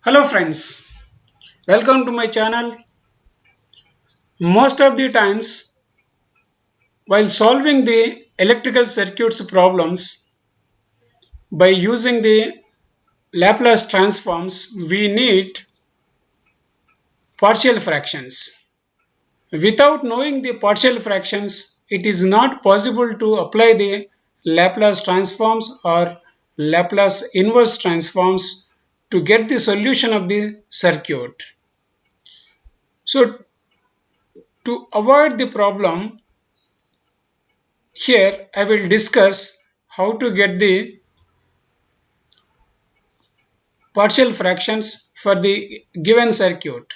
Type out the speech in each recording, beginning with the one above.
Hello friends, welcome to my channel. Most of the times while solving the electrical circuits problems by using the Laplace transforms we need partial fractions. Without knowing the partial fractions it is not possible to apply the Laplace transforms or Laplace inverse transforms to get the solution of the circuit. So to avoid the problem, here I will discuss how to get the partial fractions for the given circuit.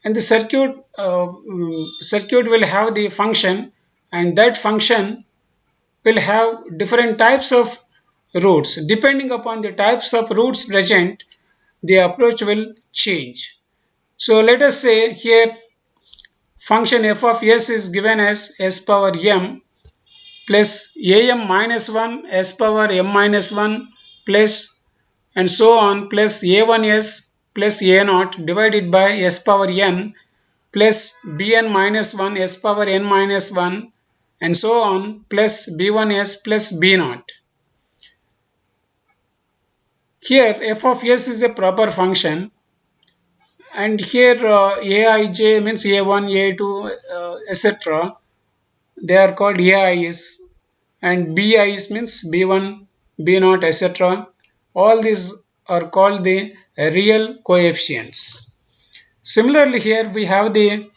And the circuit will have the function, and that function will have different types of roots. Depending upon the types of roots present, the approach will change. So let us say here function f of s is given as s power m plus am minus 1 s power m minus 1 plus and so on plus a1s plus a0 divided by s power n plus bn minus 1 s power n minus 1 and so on plus b1s plus b0. Here f of s is a proper function, and here aij means a1 a2 etc. They are called ais, and bis means b1 b0 etc. All these are called the real coefficients. Similarly, here we have the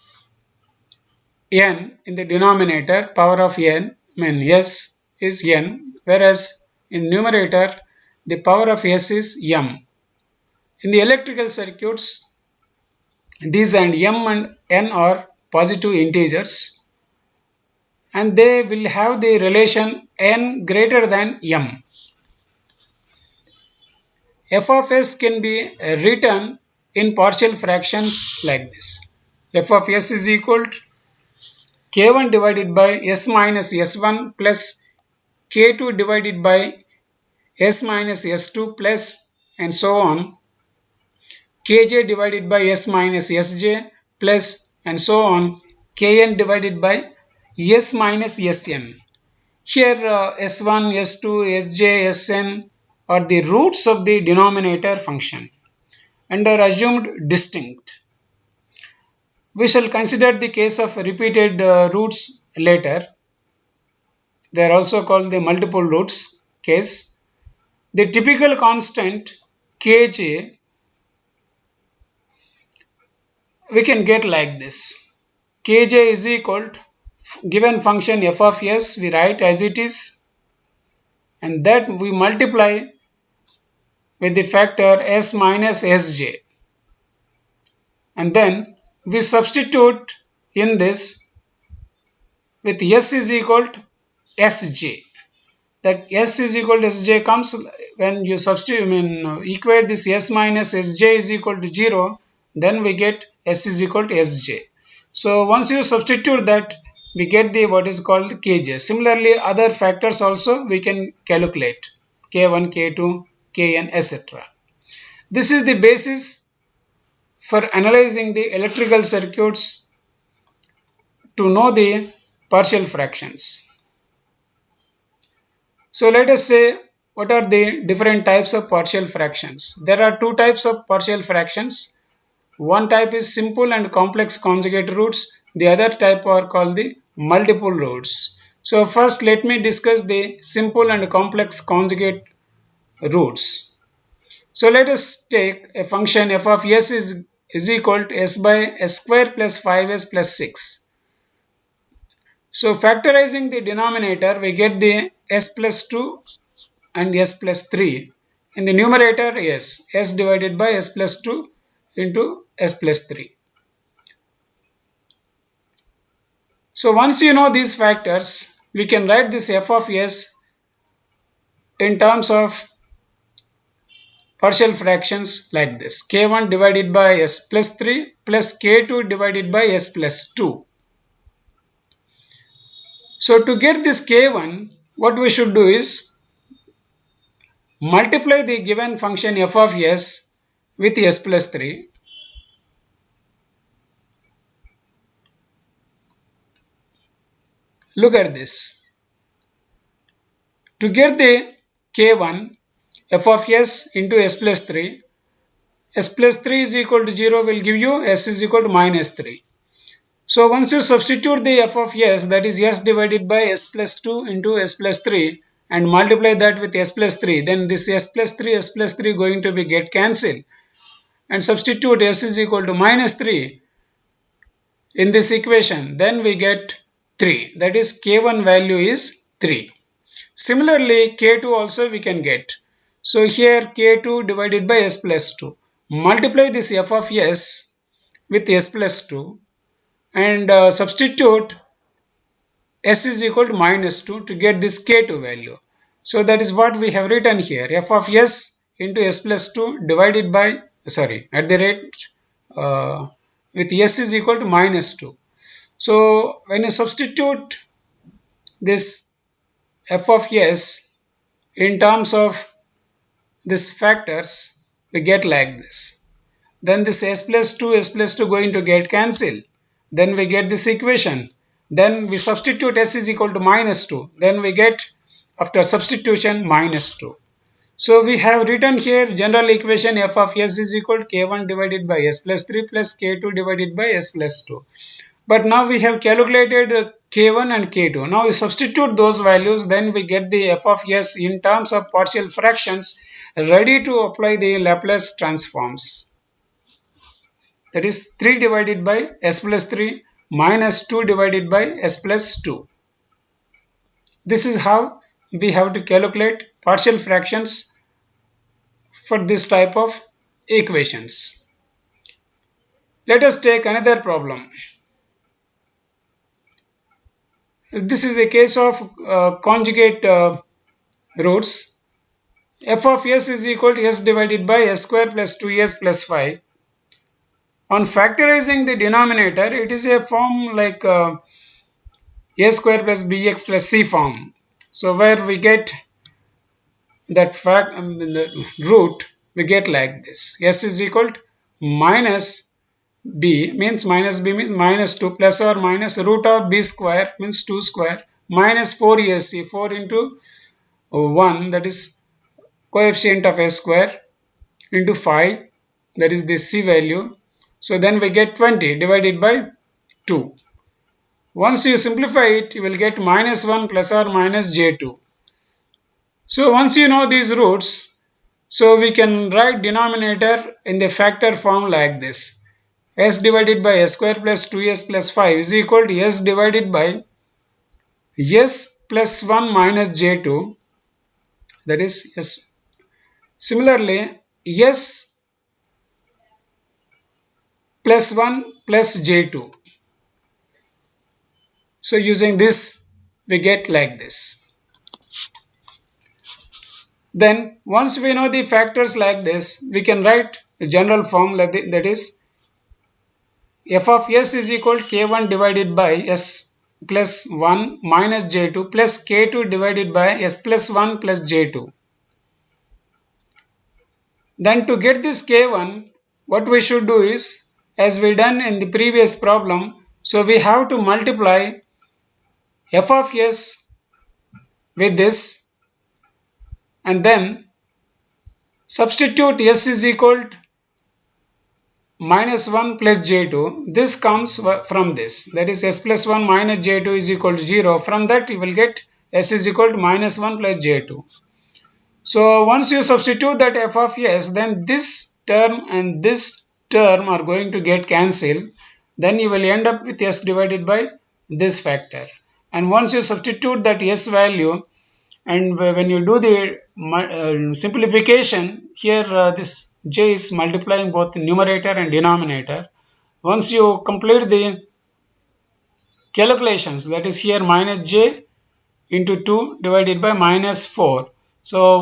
n in the denominator, power of n, s is n, whereas in numerator the power of s is m. In the electrical circuits, these and m and n are positive integers, and they will have the relation n greater than m. F of s can be written in partial fractions like this. F of s is equal to k1 divided by s minus s1 plus k2 divided by s minus s2 plus and so on, kj divided by s minus sj plus and so on, kn divided by s minus sn. Here s1, s2, sj, sn are the roots of the denominator function and are assumed distinct. We shall consider the case of repeated roots later. They are also called the multiple roots case. The typical constant kj we can get like this. Kj is equal to given function f of s, we write as it is, and that we multiply with the factor s minus sj, and then we substitute in this with s is equal to sj. That s is equal to sj comes when you substitute, equate this s minus sj is equal to 0, then we get s is equal to sj. So once you substitute that, we get the what is called kj. Similarly, other factors also we can calculate, k1, k2, kn, etc. This is the basis for analyzing the electrical circuits to know the partial fractions. So let us say what are the different types of partial fractions. There are two types of partial fractions. One type is simple and complex conjugate roots. The other type are called the multiple roots. So first let me discuss the simple and complex conjugate roots. So let us take a function f of s is equal to s by s square plus 5s plus 6. So factorizing the denominator, we get the s plus 2 and s plus 3. In the numerator, s divided by s plus 2 into s plus 3. So once you know these factors, we can write this f of s in terms of partial fractions like this. k1 divided by s plus 3 plus k2 divided by s plus 2. So to get this k1, what we should do is multiply the given function f of s with s plus 3. Look at this. To get the k1 f of s into s plus 3, s plus 3 is equal to 0 will give you s is equal to minus 3. So once you substitute the f of s, that is s divided by s plus 2 into s plus 3, and multiply that with s plus 3, then this s plus 3 going to be get cancelled, and substitute s is equal to minus 3 in this equation, then we get 3. That is k1 value is 3. Similarly, k2 also we can get. So here k2 divided by s plus 2. Multiply this f of s with s plus 2 and substitute s is equal to minus 2 to get this k2 value. So that is what we have written here. F of s into s plus 2 divided by, sorry, at the rate with s is equal to minus 2. So when you substitute this f of s in terms of these factors, we get like this. Then this s plus 2 going to get cancelled. Then we get this equation. Then we substitute s is equal to minus 2. Then we get, after substitution, minus 2. So we have written here general equation f of s is equal to k1 divided by s plus 3 plus k2 divided by s plus 2. But now we have calculated k1 and k2. Now we substitute those values, then we get the f of s in terms of partial fractions, ready to apply the Laplace transforms. That is 3 divided by s plus 3 minus 2 divided by s plus 2. This is how we have to calculate partial fractions for this type of equations. Let us take another problem. This is a case of conjugate roots. F of s is equal to s divided by s square plus 2s plus 5. On factorizing the denominator, it is a form like a square plus bx plus c form. So where we get that fact, the root, we get like this. S is equal to minus b, means minus 2 plus or minus root of b square, means 2 square, minus 4ac, 4 into 1, that is coefficient of s square, into 5, that is the c value. So then we get 20 divided by 2. Once you simplify it, you will get minus 1 plus or minus j2. So once you know these roots, so we can write denominator in the factor form like this. S divided by s square plus 2s plus 5 is equal to s divided by s plus 1 minus j2, that is s. Similarly, s plus 1 plus j2. So using this, we get like this. Then once we know the factors like this, we can write a general form that is f of s is equal to k1 divided by s plus 1 minus j2 plus k2 divided by s plus 1 plus j2. Then to get this k1, what we should do is, as we done in the previous problem, so we have to multiply f of s with this, and then substitute s is equal to minus 1 plus j2. This comes from this, that is s plus 1 minus j2 is equal to 0. From that you will get s is equal to minus 1 plus j2. So once you substitute that f of s, then this term and this term are going to get cancelled. Then you will end up with s divided by this factor. And once you substitute that s value, and when you do the simplification, here this j is multiplying both numerator and denominator. Once you complete the calculations, that is here minus j into 2 divided by minus 4. So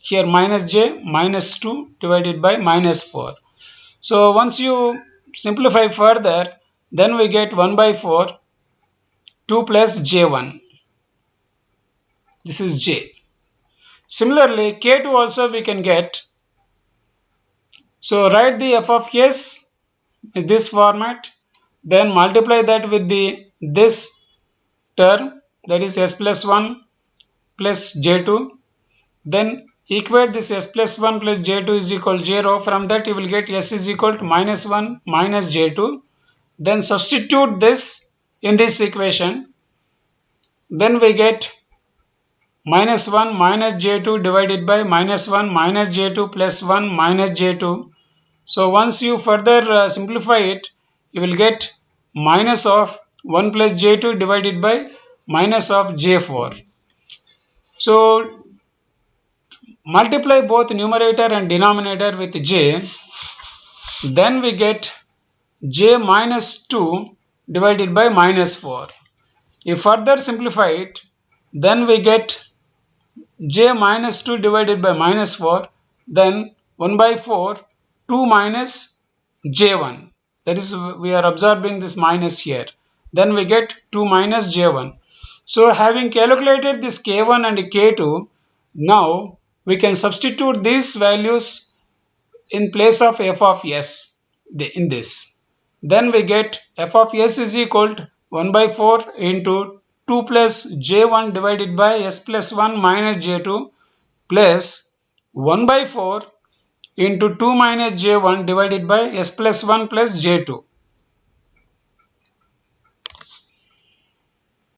here minus j minus 2 divided by minus 4. So once you simplify further, then we get 1 by 4, 2 plus j1. This is j. Similarly, K2 also we can get. So write the f of s in this format, then multiply that with this term, that is s plus 1 plus j2, then equate this s plus 1 plus j2 is equal to 0. From that you will get s is equal to minus 1 minus j2. Then substitute this in this equation. Then we get minus 1 minus j2 divided by minus 1 minus j2 plus 1 minus j2. So once you further simplify it, you will get minus of 1 plus j2 divided by minus of j4. So multiply both numerator and denominator with j, then we get j minus 2 divided by minus 4. If further simplify it, then we get j minus 2 divided by minus 4, then 1 by 4, 2 minus j1. That is, we are absorbing this minus here. Then we get 2 minus j1. So having calculated this k1 and k2, now we can substitute these values in place of f of s in this. Then we get f of s is equal to 1 by 4 into 2 plus j1 divided by s plus 1 minus j2 plus 1 by 4 into 2 minus j1 divided by s plus 1 plus j2.